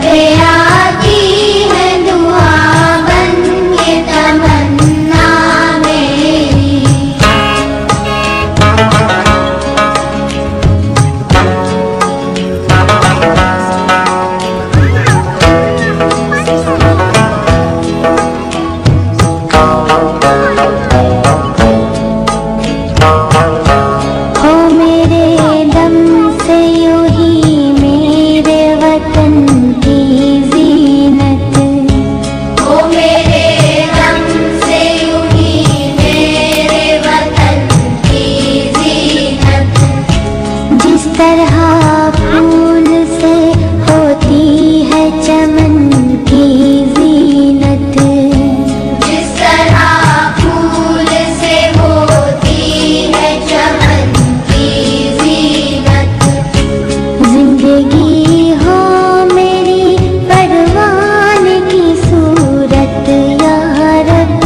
आती है दुआ बन के तमन्ना मेरी। हो मेरे दम से यूं ही मेरे वतन की जीनत, हो मेरे दम से यूं ही मेरे वतन की जीनत। जिस तरह फूल से होती है चमन की जीनत, जिस तरह फूल से होती है चमन की जीनत। जिंदगी हो मेरी परवान की सूरत या रब,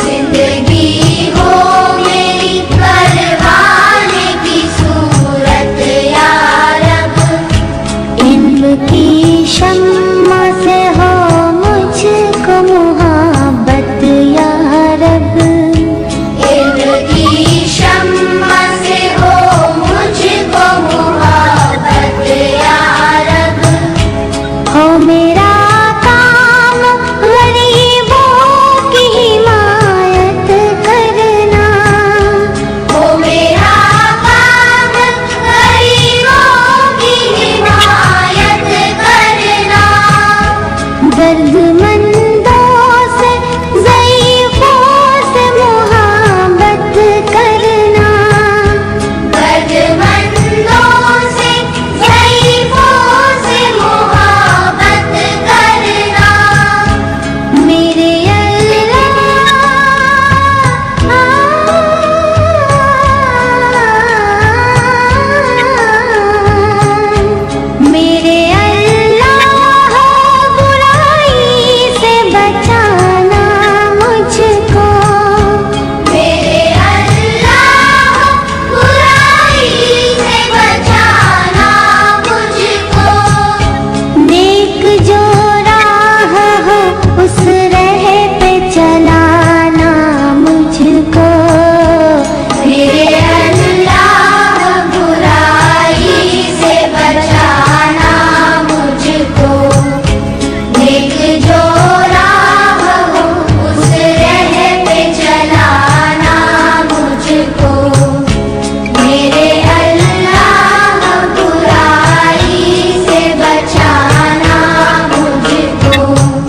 जिंदगी हो मेरी परवान की सूरत या रब। इल्म की शम्मा से हो मुझको मुहब्बत या रब, इल्म की शम्मा से हो मुझको मुहब्बत या रब। हो मेरा काम गरीबों की हिमायत करना, हो मेरा काम गरीबों की हिमायत करना। दर्द